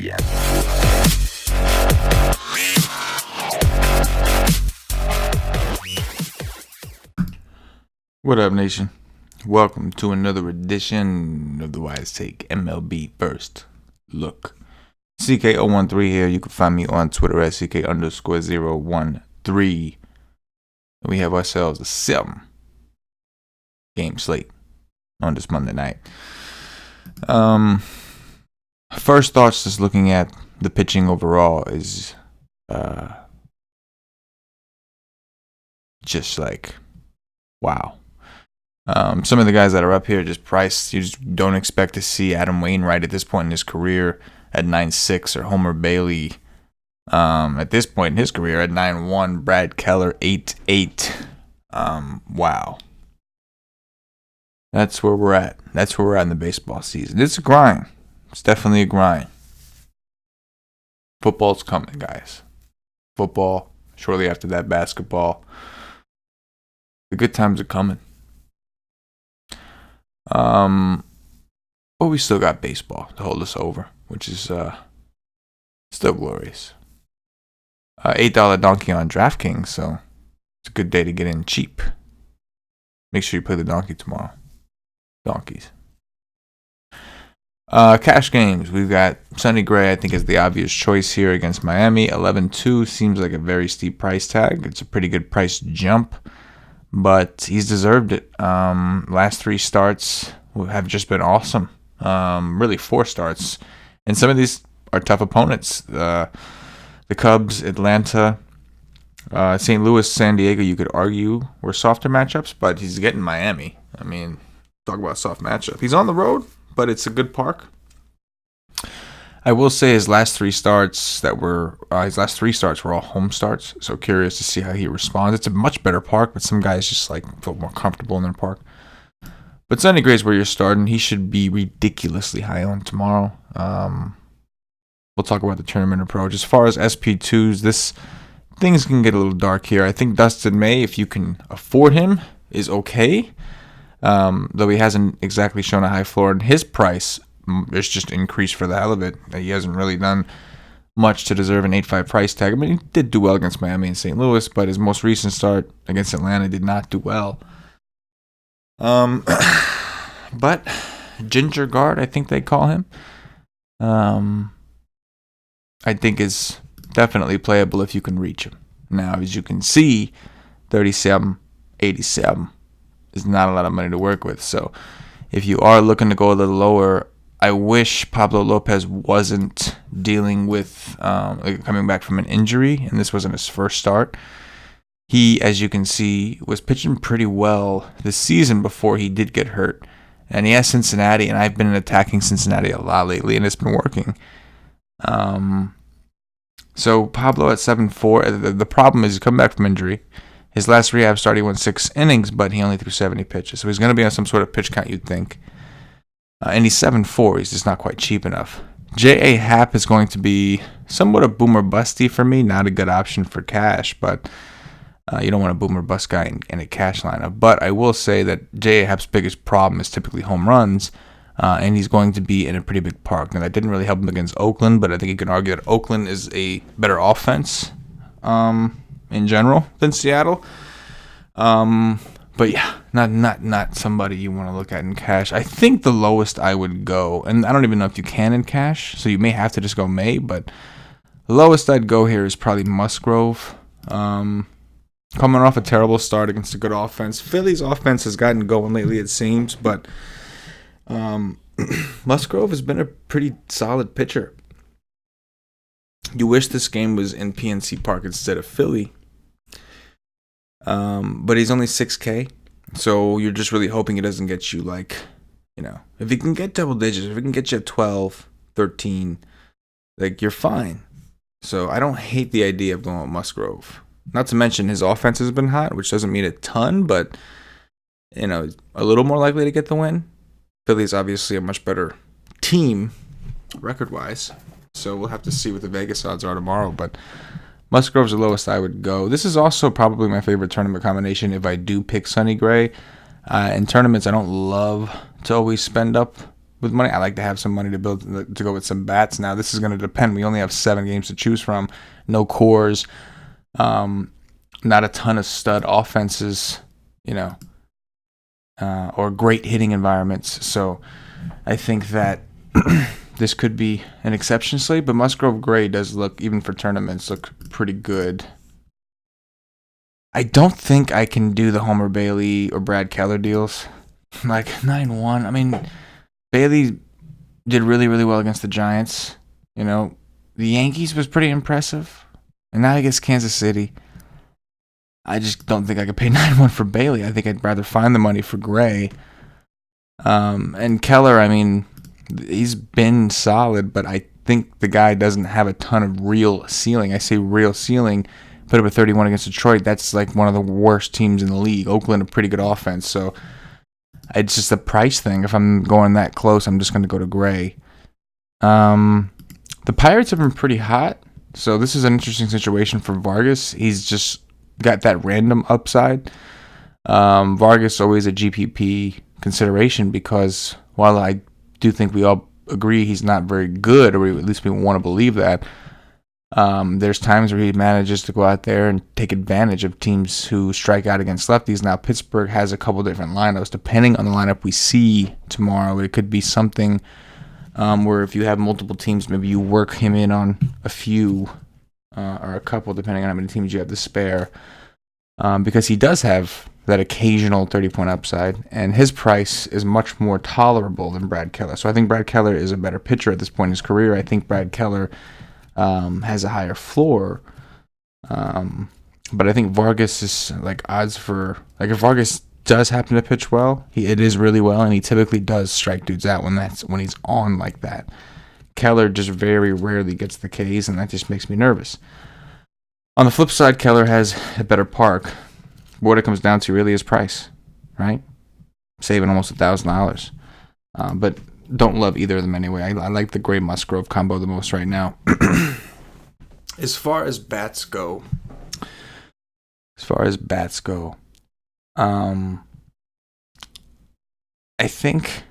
begin. What up, nation? Welcome to another edition of the Wise Take MLB First Look. CK013 here. You can find me on Twitter at CK_013. We have ourselves a 7-game slate on this Monday night. First thoughts, just looking at the pitching overall, is just like, wow. Some of the guys that are up here just priced. You just don't expect to see Adam Wainwright at this point in his career at 9.6 or Homer Bailey at this point in his career at 9.1. Brad Keller 8.8. Wow. That's where we're at. That's where we're at in the baseball season. It's a grind. It's definitely a grind. Football's coming, guys. Football. Shortly after that, basketball. The good times are coming. But we still got baseball to hold us over, which is still glorious. $8 donkey on DraftKings, so it's a good day to get in cheap. Make sure you play the donkey tomorrow. Donkeys. Cash games. We've got Sonny Gray, I think, is the obvious choice here against Miami. 11-2 seems like a very steep price tag. It's a pretty good price jump, but he's deserved it. Last 3 starts have just been awesome. Really 4 starts. And some of these are tough opponents. The Cubs, Atlanta, St. Louis, San Diego, you could argue were softer matchups, but he's getting Miami. I mean, talk about a soft matchup. He's on the road, but it's a good park. I will say his last 3 starts were all home starts, so curious to see how he responds. It's a much better park, but some guys just feel more comfortable in their park. But Sonny Gray's where you're starting. He should be ridiculously high on tomorrow. We'll talk about the tournament approach. As far as SP2s, things can get a little dark here. I think Dustin May, if you can afford him, is okay. Though he hasn't exactly shown a high floor, and his price is just increased for the hell of it. He hasn't really done much to deserve an 8.5 price tag. I mean, he did do well against Miami and St. Louis, but his most recent start against Atlanta did not do well. But Ginger Guard, I think they call him, I think is definitely playable if you can reach him. Now, as you can see, 37, 87 is not a lot of money to work with. So if you are looking to go a little lower, I wish Pablo Lopez wasn't dealing with coming back from an injury, and this wasn't his first start. He, as you can see, was pitching pretty well this season before he did get hurt. And he has Cincinnati, and I've been attacking Cincinnati a lot lately, and it's been working. So Pablo at 7.4. The problem is he's come back from injury. His last rehab start, he went 6 innings, but he only threw 70 pitches. So he's going to be on some sort of pitch count, you'd think. And he's 7.4. He's just not quite cheap enough. J.A. Happ is going to be somewhat a boomer busty for me. Not a good option for cash, but you don't want a boomer bust guy in a cash lineup. But I will say that J.A. Happ's biggest problem is typically home runs, and he's going to be in a pretty big park. Now, that didn't really help him against Oakland, but I think you can argue that Oakland is a better offense in general than Seattle. But yeah, not somebody you want to look at in cash. I think the lowest I would go, and I don't even know if you can in cash, so you may have to just go May, but the lowest I'd go here is probably Musgrove. Coming off a terrible start against a good offense. Philly's offense has gotten going lately, it seems, but Musgrove has been a pretty solid pitcher. You wish this game was in PNC Park instead of Philly. But he's only 6K, so you're just really hoping it doesn't get you if he can get double digits, if he can get you 12, 13, you're fine. So I don't hate the idea of going with Musgrove. Not to mention his offense has been hot, which doesn't mean a ton, but a little more likely to get the win. Philly's obviously a much better team record-wise, so we'll have to see what the Vegas odds are tomorrow, but Musgrove's the lowest I would go. This is also probably my favorite tournament combination if I do pick Sonny Gray. In tournaments, I don't love to always spend up with money. I like to have some money to build to go with some bats. Now this is going to depend. We only have 7 games to choose from. No cores. Not a ton of stud offenses, or great hitting environments. So I think that this could be an exception slate, but Musgrove Gray does look, even for tournaments, look pretty good. I don't think I can do the Homer Bailey or Brad Keller deals. Like 9-1. I mean, Bailey did really, really well against the Giants. The Yankees was pretty impressive. And now he gets Kansas City. I just don't think I could pay 9-1 for Bailey. I think I'd rather find the money for Gray. And Keller, I mean, he's been solid, but I think the guy doesn't have a ton of real ceiling. I say real ceiling. Put up a 31 against Detroit. That's like one of the worst teams in the league. Oakland, a pretty good offense. So it's just a price thing. If I'm going that close, I'm just going to go to Gray. The Pirates have been pretty hot. So this is an interesting situation for Vargas. He's just got that random upside. Vargas always a GPP consideration because while I do think we all agree he's not very good, or at least we want to believe that, there's times where he manages to go out there and take advantage of teams who strike out against lefties. Now, Pittsburgh has a couple different lineups. Depending on the lineup we see tomorrow, it could be something where if you have multiple teams, maybe you work him in on a few or a couple, depending on how many teams you have to spare, because he does have that occasional 30-point upside, and his price is much more tolerable than Brad Keller. So I think Brad Keller is a better pitcher at this point in his career. I think Brad Keller has a higher floor, but I think Vargas is like odds for, like, if Vargas does happen to pitch well, it is really well, and he typically does strike dudes out when he's on like that. Keller just very rarely gets the Ks, and that just makes me nervous. On the flip side, Keller has a better park. What it comes down to really is price, right? Saving almost $1,000, but don't love either of them anyway. I like the Gray Musgrove combo the most right now. As far as bats go, I think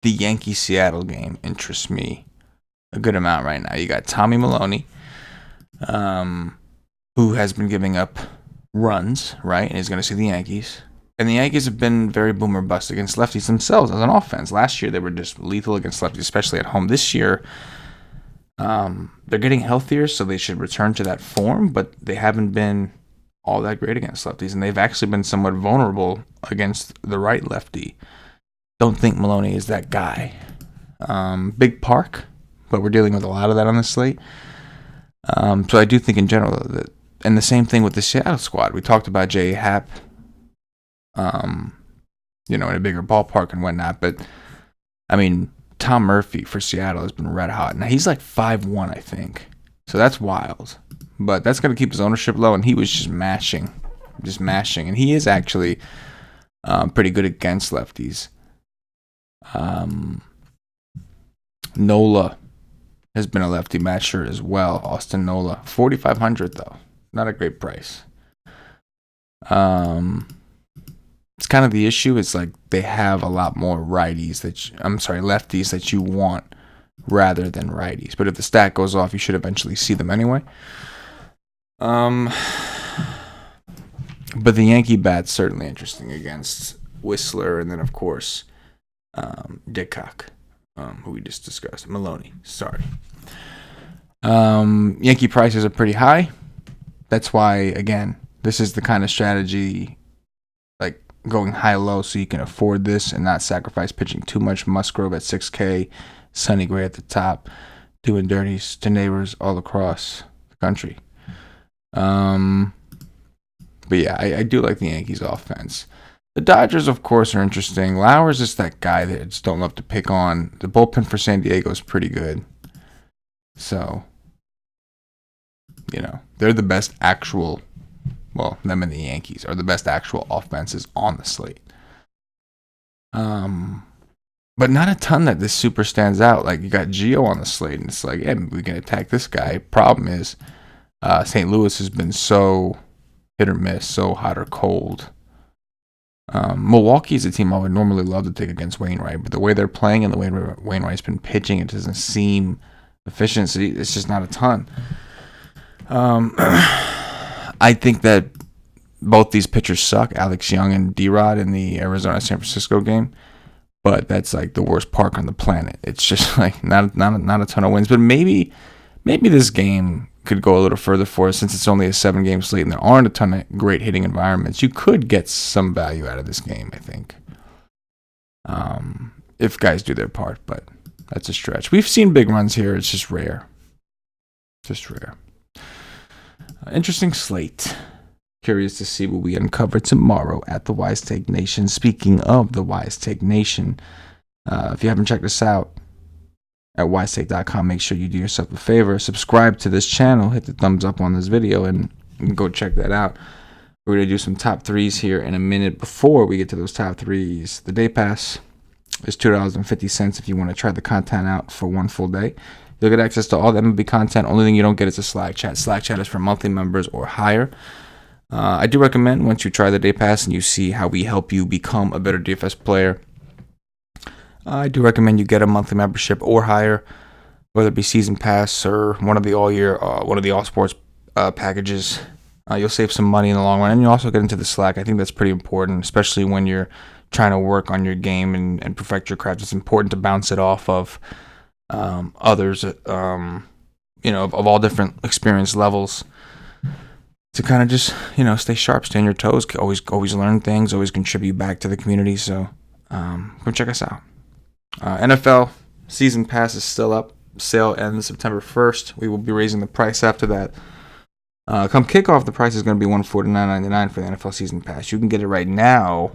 the Yankee-Seattle game interests me a good amount right now. You got Tommy Milone, who has been giving up runs, right? And he's going to see the Yankees. And the Yankees have been very boom or bust against lefties themselves as an offense. Last year, they were just lethal against lefties, especially at home. This year, they're getting healthier, so they should return to that form, but they haven't been all that great against lefties, and they've actually been somewhat vulnerable against the right lefty. Don't think Milone is that guy. Big park, but we're dealing with a lot of that on the slate. So I do think in general that, and the same thing with the Seattle squad. We talked about J.A. Happ, in a bigger ballpark and whatnot, but I mean, Tom Murphy for Seattle has been red hot. Now he's like 5-1, I think, so that's wild. But that's going to keep his ownership low, and he was just mashing, and he is actually pretty good against lefties. NOLA has been a lefty matcher as well. Austin Nola, $4,500 though, not a great price. It's kind of the issue. It's like they have a lot more lefties that you want rather than righties. But if the stat goes off, you should eventually see them anyway. But the Yankee bat's certainly interesting against Whistler, and then of course Dickock, who we just discussed. Milone, sorry. Yankee prices are pretty high. That's why, again, this is the kind of strategy, like going high-low so you can afford this and not sacrifice pitching too much. Musgrove at 6K, Sonny Gray at the top, doing dirties to neighbors all across the country. But yeah, I do like the Yankees offense. The Dodgers, of course, are interesting. Lauer's just that guy that I just don't love to pick on. The bullpen for San Diego is pretty good. So, they're the best actual, them and the Yankees are the best actual offenses on the slate. But not a ton that this super stands out. Like, you got Gio on the slate, and it's like, yeah, we can attack this guy. Problem is, St. Louis has been so hit or miss, so hot or cold. Milwaukee is a team I would normally love to take against Wainwright, but the way they're playing and the way Wainwright's been pitching, it doesn't seem efficiency. It's just not a ton. I think that both these pitchers suck, Alex Young and D-Rod in the Arizona-San Francisco game, but that's like the worst park on the planet. It's just like not a ton of wins, but maybe this game could go a little further for us since it's only a 7-game slate and there aren't a ton of great hitting environments. You could get some value out of this game, I think, if guys do their part, but that's a stretch. We've seen big runs here. It's just rare. Interesting slate. Curious to see what we uncover tomorrow at the Wise Take Nation. Speaking of the Wise Take Nation, if you haven't checked us out at wisetake.com, make sure you do yourself a favor. Subscribe to this channel. Hit the thumbs up on this video and go check that out. We're going to do some top threes here in a minute. Before we get to those top threes, the day pass is $2.50 if you want to try the content out for one full day. You'll get access to all the MLB content. Only thing you don't get is a Slack chat. Slack chat is for monthly members or higher. I do recommend once you try the day pass and you see how we help you become a better DFS player, I do recommend you get a monthly membership or higher, whether it be season pass or one of the all sports packages. You'll save some money in the long run, and you also get into the Slack. I think that's pretty important, especially when you're trying to work on your game and perfect your craft. It's important to bounce it off of others, of all different experience levels, to kind of just, stay sharp, stay on your toes, always learn things, always contribute back to the community. So come check us out. NFL season pass is still up. Sale ends September 1st. We will be raising the price after that. Come kickoff, the price is going to be $149.99 for the NFL season pass. You can get it right now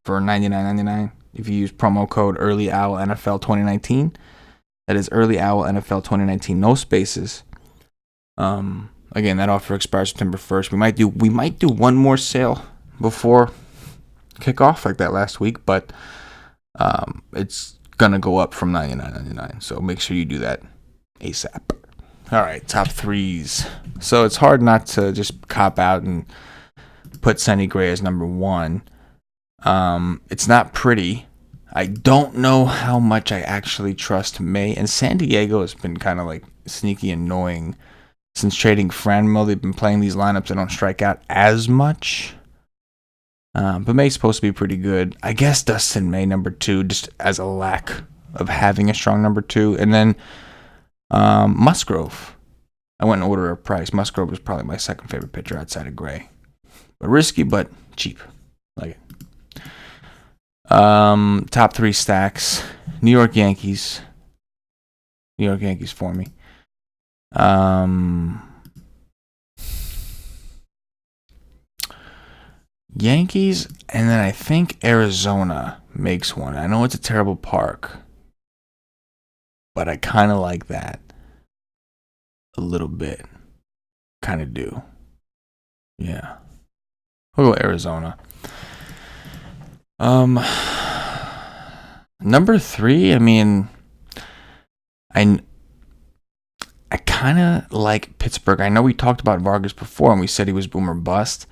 for $99.99 if you use promo code EarlyOwlNFL 2019. That is Early Owl NFL 2019, no spaces. Again, that offer expires September 1st. We might do one more sale before kickoff, like that last week, but it's gonna go up from $99.99. So make sure you do that ASAP. All right, top threes. So it's hard not to just cop out and put Sonny Gray as number one. It's not pretty. I don't know how much I actually trust May, and San Diego has been kind of like sneaky annoying since trading Franmil. They've been playing these lineups that don't strike out as much. But May's supposed to be pretty good. I guess Dustin May number two, just as a lack of having a strong number two. And then Musgrove. I went in order of price. Musgrove was probably my second favorite pitcher outside of Gray. But risky, but cheap. Like it. Top three stacks. New York Yankees for me. Yankees, and then I think Arizona makes one. I know it's a terrible park, but I kind of like that a little bit. Kind of do. Yeah. We'll go Arizona. Number three, I mean, I kind of like Pittsburgh. I know we talked about Vargas before, and we said he was boom or bust.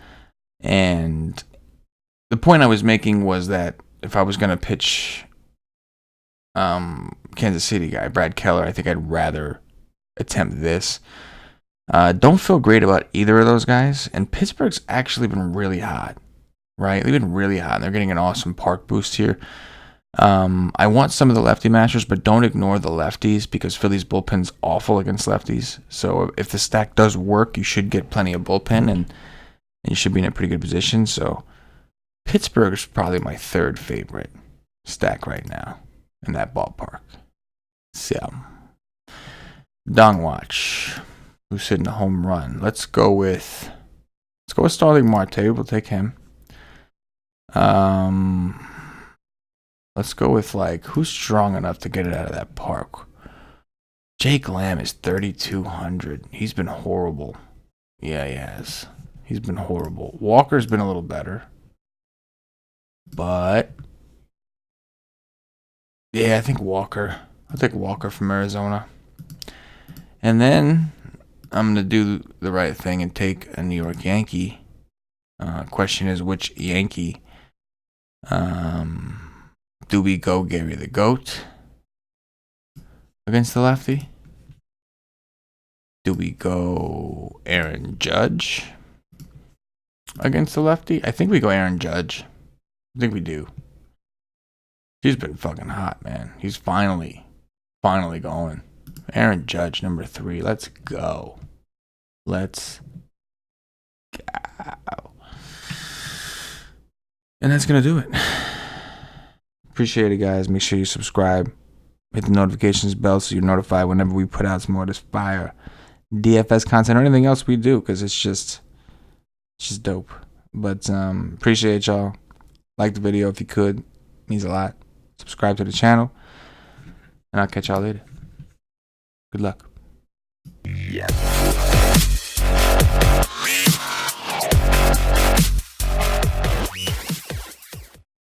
And the point I was making was that if I was going to pitch Kansas City guy, Brad Keller, I think I'd rather attempt this. Don't feel great about either of those guys. And Pittsburgh's actually been really hot, right? They've been really hot, and they're getting an awesome park boost here. I want some of the lefty matchers, but don't ignore the lefties because Philly's bullpen's awful against lefties. So if the stack does work, you should get plenty of bullpen, and you should be in a pretty good position. So Pittsburgh is probably my third favorite stack right now in that ballpark. So Dong Watch, who's hitting a home run. Let's go with Starling Marte. We'll take him. Let's go with who's strong enough to get it out of that park. Jake Lamb is 3,200. He's been horrible. Yeah, he has. He's been horrible. Walker's been a little better. But yeah, I think Walker. I'll take Walker from Arizona. And then I'm going to do the right thing and take a New York Yankee. Question is which Yankee? Do we go Gary the Goat against the lefty? Do we go Aaron Judge against the lefty? I think we go Aaron Judge. I think we do. He's been fucking hot, man. He's finally going. Aaron Judge, number 3. Let's go. Let's go. And that's going to do it. Appreciate it, guys. Make sure you subscribe. Hit the notifications bell so you're notified whenever we put out some more of this fire DFS content or anything else we do, because it's just dope. But appreciate y'all. Like the video if you could. It means a lot. Subscribe to the channel. And I'll catch y'all later. Good luck. Yes.